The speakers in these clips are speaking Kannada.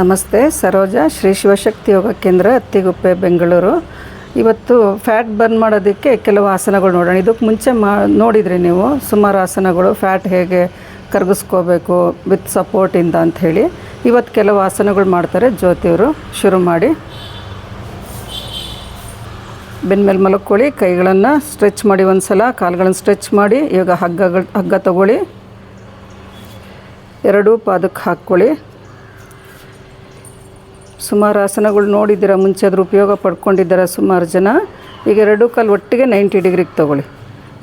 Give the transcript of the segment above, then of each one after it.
ನಮಸ್ತೆ, ಸರೋಜಾ ಶ್ರೀ ಶಿವಶಕ್ತಿ ಯೋಗ ಕೇಂದ್ರ, ಅತ್ತಿಗುಪ್ಪೆ, ಬೆಂಗಳೂರು. ಇವತ್ತು ಫ್ಯಾಟ್ ಬರ್ನ್ ಮಾಡೋದಕ್ಕೆ ಕೆಲವು ಆಸನಗಳು ನೋಡೋಣ. ಇದಕ್ಕೆ ಮುಂಚೆ ನೋಡಿದ್ರಿ ನೀವು ಸುಮಾರು ಆಸನಗಳು, ಫ್ಯಾಟ್ ಹೇಗೆ ಕರಗಿಸ್ಕೋಬೇಕು ವಿತ್ ಸಪೋರ್ಟಿಂದ ಅಂಥೇಳಿ. ಇವತ್ತು ಕೆಲವು ಆಸನಗಳು ಮಾಡ್ತಾರೆ ಜ್ಯೋತಿಯವರು. ಶುರು ಮಾಡಿ. ಬೆನ್ನ ಮೇಲೆ ಮಲ್ಕೊಳ್ಳಿ, ಕೈಗಳನ್ನು ಸ್ಟ್ರೆಚ್ ಮಾಡಿ, ಒಂದು ಸಲ ಕಾಲುಗಳನ್ನು ಸ್ಟ್ರೆಚ್ ಮಾಡಿ. ಇವಾಗ ಹಗ್ಗ ತಗೊಳ್ಳಿ, ಎರಡೂ ಪಾದಕ್ಕೆ ಹಾಕ್ಕೊಳ್ಳಿ. ಸುಮಾರು ಆಸನಗಳು ನೋಡಿದ್ದೀರ, ಮುಂಚೆ ಅದ್ರ ಉಪಯೋಗ ಪಡ್ಕೊಂಡಿದ್ದಾರೆ ಸುಮಾರು ಜನ. ಈಗ ಎರಡೂ ಕಾಲು ಒಟ್ಟಿಗೆ 90 ಡಿಗ್ರಿಗೆ ತೊಗೊಳ್ಳಿ.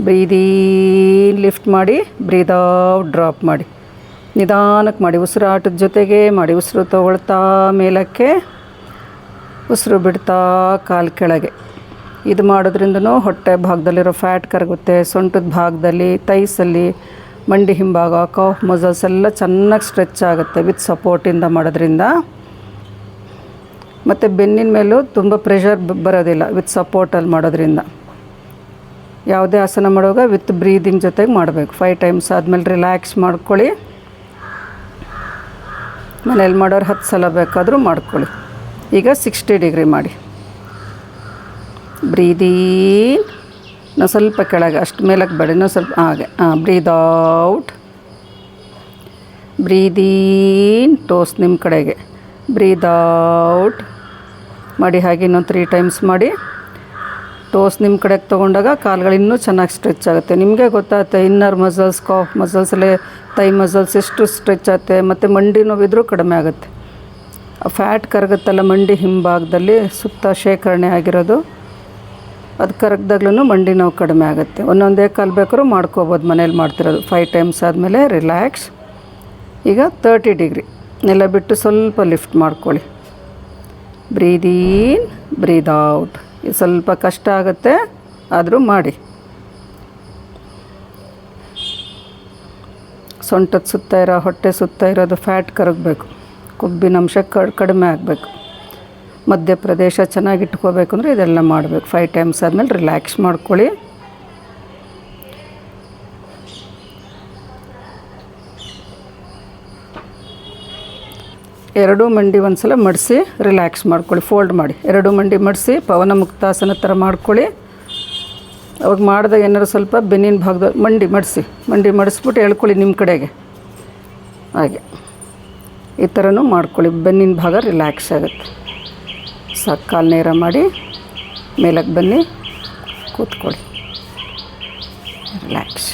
ಬ್ರೀದ್ ಇನ್ ಲಿಫ್ಟ್ ಮಾಡಿ, ಬ್ರೀದ್ ಔಟ್ ಡ್ರಾಪ್ ಮಾಡಿ. ನಿಧಾನಕ್ಕೆ ಮಾಡಿ, ಉಸಿರಾಟದ ಜೊತೆಗೆ ಮಾಡಿ. ಉಸಿರು ತಗೊಳ್ತಾ ಮೇಲಕ್ಕೆ, ಉಸಿರು ಬಿಡ್ತಾ ಕಾಲು ಕೆಳಗೆ. ಇದು ಮಾಡೋದ್ರಿಂದನೂ ಹೊಟ್ಟೆ ಭಾಗದಲ್ಲಿರೋ ಫ್ಯಾಟ್ ಕರಗುತ್ತೆ. ಸೊಂಟದ ಭಾಗದಲ್ಲಿ, ತೈಸಲ್ಲಿ, ಮಂಡಿ ಹಿಂಭಾಗ, ಕಾಫ್ ಮಸಲ್ಸ್ ಎಲ್ಲ ಚೆನ್ನಾಗಿ ಸ್ಟ್ರೆಚ್ ಆಗುತ್ತೆ ವಿತ್ ಸಪೋರ್ಟಿಂದ ಮಾಡೋದ್ರಿಂದ. ಮತ್ತು ಬೆನ್ನಿನ ಮೇಲೂ ತುಂಬ ಪ್ರೆಷರ್ ಬರೋದಿಲ್ಲ ವಿತ್ ಸಪೋರ್ಟಲ್ಲಿ ಮಾಡೋದ್ರಿಂದ. ಯಾವುದೇ ಆಸನ ಮಾಡುವಾಗ ವಿತ್ ಬ್ರೀದಿಂಗ್ ಜೊತೆಗೆ ಮಾಡಬೇಕು. 5 ಟೈಮ್ಸ್ ಆದಮೇಲೆ ರಿಲ್ಯಾಕ್ಸ್ ಮಾಡ್ಕೊಳ್ಳಿ. ಮನೇಲಿ ಮಾಡೋರು 10 ಸಲ ಬೇಕಾದರೂ ಮಾಡ್ಕೊಳ್ಳಿ. ಈಗ 60 ಡಿಗ್ರಿ ಮಾಡಿ. ಬ್ರೀದ್ ಇನ್, ನಾವು ಸ್ವಲ್ಪ ಕೆಳಗೆ, ಅಷ್ಟು ಮೇಲಕ್ಕೆ ಬೇಡ, ಇನ್ನೂ ಸ್ವಲ್ಪ ಹಾಗೆ. ಬ್ರೀದ್ ಔಟ್, ಬ್ರೀದ್ ಇನ್, ಟೋಸ್ ನಿಮ್ಮ ಕಡೆಗೆ, ಬ್ರೀದ್ ಔಟ್ ಮಾಡಿ. ಹಾಗೆ ಇನ್ನೊಂದು 3 ಟೈಮ್ಸ್ ಮಾಡಿ. ಟೋಸ್ ನಿಮ್ಮ ಕಡೆಗೆ ತೊಗೊಂಡಾಗ ಕಾಲುಗಳು ಇನ್ನೂ ಚೆನ್ನಾಗಿ ಸ್ಟ್ರೆಚ್ ಆಗುತ್ತೆ. ನಿಮಗೆ ಗೊತ್ತಾಗುತ್ತೆ ಇನ್ನರ್ ಮಸಲ್ಸ್, ಕಾಫ್ ಮಸಲ್ಸಲ್ಲೇ ತೈ ಮಸಲ್ಸ್ ಎಷ್ಟು ಸ್ಟ್ರೆಚ್ ಆಗುತ್ತೆ. ಮತ್ತು ಮಂಡಿ ನೋವಿದ್ರೂ ಕಡಿಮೆ ಆಗುತ್ತೆ. ಫ್ಯಾಟ್ ಕರಗುತ್ತಲ್ಲ ಮಂಡಿ ಹಿಂಭಾಗದಲ್ಲಿ, ಸುತ್ತ ಶೇಖರಣೆ ಆಗಿರೋದು, ಅದು ಕರಗ್ದಾಗ್ಲೂ ಮಂಡಿ ನೋವು ಕಡಿಮೆ ಆಗುತ್ತೆ. ಒಂದೊಂದೇ ಕಾಲು ಬೇಕಾದ್ರೂ ಮಾಡ್ಕೋಬೋದು ಮನೇಲಿ ಮಾಡ್ತಿರೋದು. 5 ಟೈಮ್ಸ್ ಆದಮೇಲೆ ರಿಲ್ಯಾಕ್ಸ್. ಈಗ 30 ಡಿಗ್ರಿ ನೆಲ ಬಿಟ್ಟು ಸ್ವಲ್ಪ ಲಿಫ್ಟ್ ಮಾಡ್ಕೊಳ್ಳಿ. ಬ್ರೀದ್ ಇನ್, ಬ್ರೀದ್ ಔಟ್. ಇದು ಸ್ವಲ್ಪ ಕಷ್ಟ ಆಗುತ್ತೆ, ಆದರೂ ಮಾಡಿ. ಸೊಂಟದ ಸುತ್ತ ಇರೋ, ಹೊಟ್ಟೆ ಸುತ್ತ ಇರೋದು ಫ್ಯಾಟ್ ಕರಗಬೇಕು. ಕೊಬ್ಬಿನ ಅಂಶ ಕಡಿಮೆ ಆಗಬೇಕು. ಮಧ್ಯಪ್ರದೇಶ ಚೆನ್ನಾಗಿ ಇಟ್ಕೋಬೇಕು ಅಂದರೆ ಇದೆಲ್ಲ ಮಾಡಬೇಕು. 5 ಟೈಮ್ಸ್ ಆದಮೇಲೆ ರಿಲ್ಯಾಕ್ಸ್ ಮಾಡ್ಕೊಳ್ಳಿ. ಎರಡೂ ಮಂಡಿ ಒಂದು ಸಲ ಮಡಿಸಿ ರಿಲ್ಯಾಕ್ಸ್ ಮಾಡ್ಕೊಳ್ಳಿ. ಫೋಲ್ಡ್ ಮಾಡಿ, ಎರಡೂ ಮಂಡಿ ಮಡಿಸಿ ಪವನ ಮುಕ್ತಾಸನ ಥರ ಮಾಡ್ಕೊಳ್ಳಿ. ಅವಾಗ ಮಾಡಿದಾಗ ಏನಾದ್ರು ಸ್ವಲ್ಪ ಬೆನ್ನಿನ ಭಾಗದ ಮಂಡಿ ಮಡಿಸ್ಬಿಟ್ಟು ಎಳ್ಕೊಳ್ಳಿ ನಿಮ್ಮ ಕಡೆಗೆ. ಹಾಗೆ ಈ ಥರನೂ ಮಾಡ್ಕೊಳ್ಳಿ. ಬೆನ್ನಿನ ಭಾಗ ರಿಲ್ಯಾಕ್ಸ್ ಆಗುತ್ತೆ. ಸಾಕು, ಕಾಲು ನೇರ ಮಾಡಿ ಮೇಲಕ್ಕೆ ಬನ್ನಿ, ಕೂತ್ಕೊಳ್ಳಿ, ರಿಲ್ಯಾಕ್ಸ್.